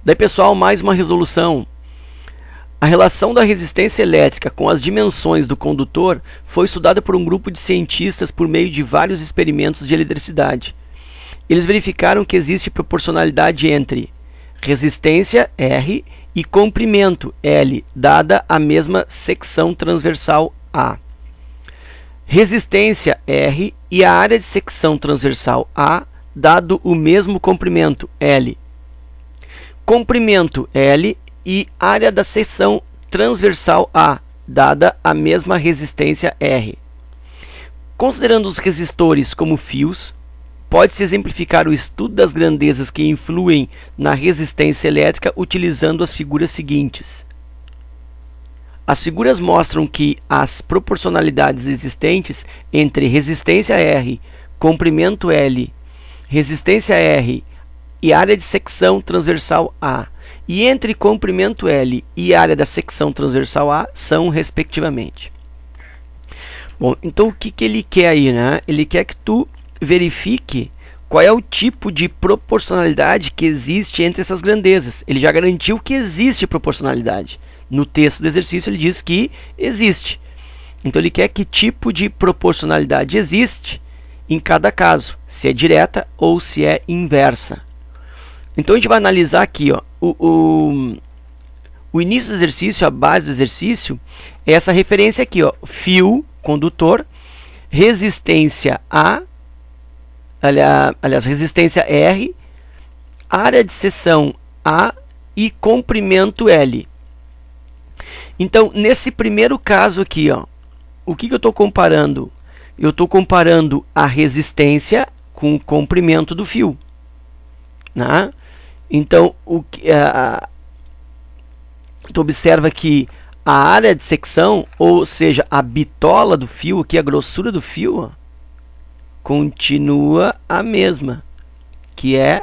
Daí, pessoal, mais uma resolução. A relação da resistência elétrica com as dimensões do condutor foi estudada por um grupo de cientistas por meio de vários experimentos de eletricidade. Eles verificaram que existe proporcionalidade entre resistência R e comprimento L, dada a mesma secção transversal A. Resistência R e a área de secção transversal A, dado o mesmo comprimento L. Comprimento L e área da seção transversal A, dada a mesma resistência R. Considerando os resistores como fios, pode-se exemplificar o estudo das grandezas que influem na resistência elétrica utilizando as figuras seguintes. As figuras mostram que as proporcionalidades existentes entre resistência R, comprimento L, resistência R e área de secção transversal A, e entre comprimento L e área da secção transversal A são respectivamente. Bom, então o que ele quer aí, né? Ele quer que tu verifique qual é o tipo de proporcionalidade que existe entre essas grandezas. Ele já garantiu que existe proporcionalidade. No texto do exercício ele diz que existe. Então ele quer que tipo de proporcionalidade existe em cada caso, se é direta ou se é inversa. Então a gente vai analisar aqui, ó, o início do exercício, a base do exercício, é essa referência aqui, ó, fio, condutor, resistência A, aliás, resistência R, área de seção A e comprimento L. Então, nesse primeiro caso aqui, ó, o que eu estou comparando? Eu estou comparando a resistência com o comprimento do fio, né? Então, tu observa que a área de secção, ou seja, a bitola do fio, aqui a grossura do fio, ó, continua a mesma, que é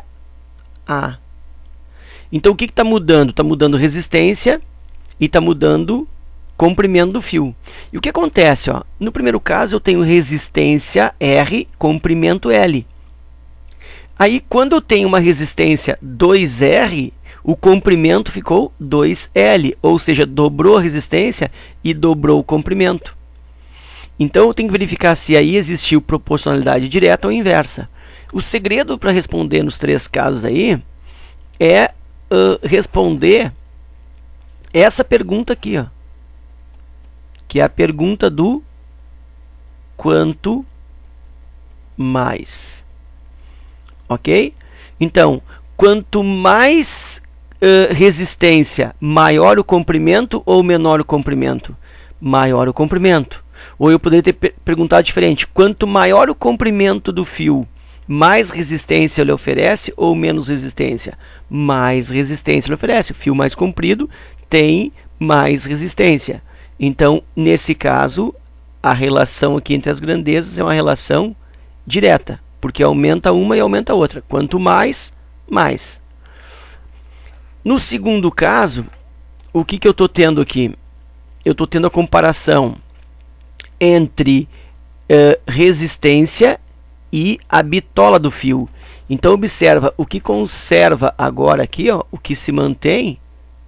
A. Então, o que está mudando? Está mudando resistência e está mudando comprimento do fio. E o que acontece? Ó, no primeiro caso, eu tenho resistência R, comprimento L. Aí, quando eu tenho uma resistência 2R, o comprimento ficou 2L, ou seja, dobrou a resistência e dobrou o comprimento. Então, eu tenho que verificar se aí existiu proporcionalidade direta ou inversa. O segredo para responder nos três casos aí é responder essa pergunta aqui, ó, que é a pergunta do quanto mais. Ok? Então, quanto mais resistência, maior o comprimento ou menor o comprimento? Maior o comprimento. Ou eu poderia ter perguntado diferente. Quanto maior o comprimento do fio, mais resistência ele oferece ou menos resistência? Mais resistência ele oferece. O fio mais comprido tem mais resistência. Então, nesse caso, a relação aqui entre as grandezas é uma relação direta, porque aumenta uma e aumenta a outra. Quanto mais, mais. No segundo caso, o que eu estou tendo aqui? Eu estou tendo a comparação entre resistência e a bitola do fio. Então, observa, o que conserva agora aqui, ó, o que se mantém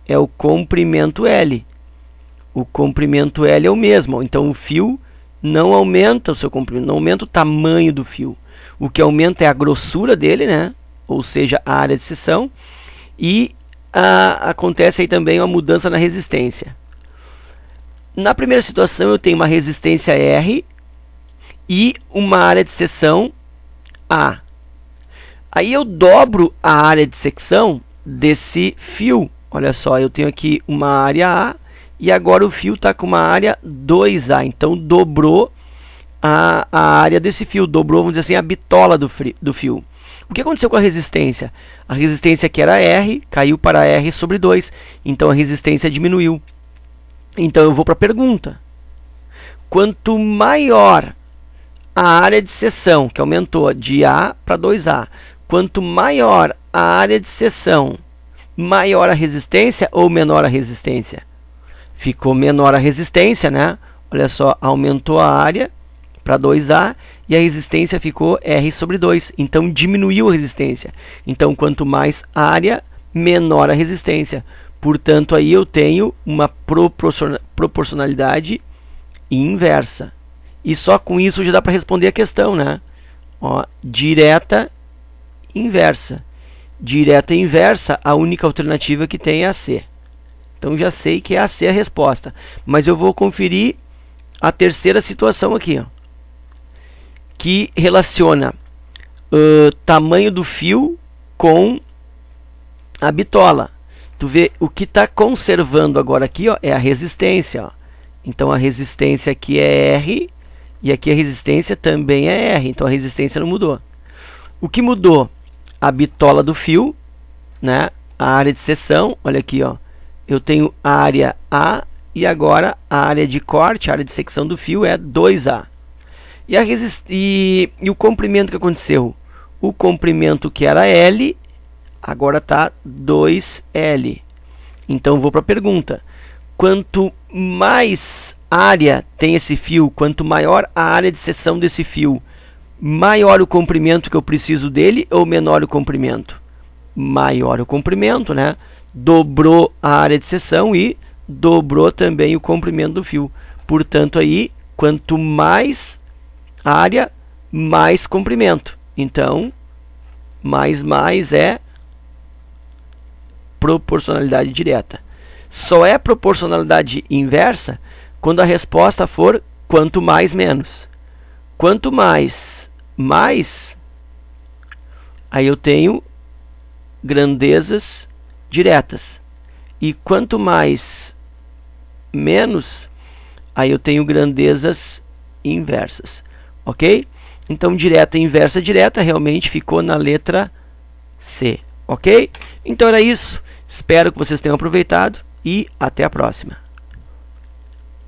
é o comprimento L. O comprimento L é o mesmo. Então, o fio não aumenta o seu comprimento, não aumenta o tamanho do fio. O que aumenta é a grossura dele, né? Ou seja, a área de seção. E acontece aí também uma mudança na resistência. Na primeira situação, eu tenho uma resistência R e uma área de seção A. Aí eu dobro a área de secção desse fio. Olha só, eu tenho aqui uma área A e agora o fio está com uma área 2A. Então, dobrou a área desse fio, dobrou, vamos dizer assim, a bitola do fio. O que aconteceu com a resistência? A resistência que era R, caiu para R sobre 2. Então, a resistência diminuiu. Então, eu vou para a pergunta. Quanto maior a área de seção, que aumentou de A para 2A, quanto maior a área de seção, maior a resistência ou menor a resistência? Ficou menor a resistência, né? Olha só, aumentou a área para 2A e a resistência ficou R sobre 2. Então, diminuiu a resistência. Então, quanto mais área, menor a resistência. Portanto, aí eu tenho uma proporcionalidade inversa. E só com isso já dá para responder a questão, né? Ó, direta inversa. Direta inversa, a única alternativa que tem é a C. Então já sei que é a C a resposta. Mas eu vou conferir a terceira situação aqui, ó, que relaciona tamanho do fio com a bitola. Tu vê, o que está conservando agora aqui, ó, é a resistência. Ó. Então a resistência aqui é R e aqui a resistência também é R. Então a resistência não mudou. O que mudou? A bitola do fio, né? A área de seção, olha aqui, ó. Eu tenho a área A e agora a área de corte, a área de secção do fio é 2A. E o comprimento que aconteceu? O comprimento que era L, agora está 2L. Então vou para a pergunta. Quanto mais área tem esse fio, quanto maior a área de seção desse fio, maior o comprimento que eu preciso dele ou menor o comprimento? Maior o comprimento, né? Dobrou a área de seção e dobrou também o comprimento do fio. Portanto, aí, quanto mais área, mais comprimento. Então, mais é proporcionalidade direta. Só é proporcionalidade inversa quando a resposta for quanto mais menos. Quanto mais, aí eu tenho grandezas diretas. E quanto mais menos, aí eu tenho grandezas inversas. Ok? Então, direta e inversa direta realmente ficou na letra C. Ok? Então era isso. Espero que vocês tenham aproveitado e até a próxima.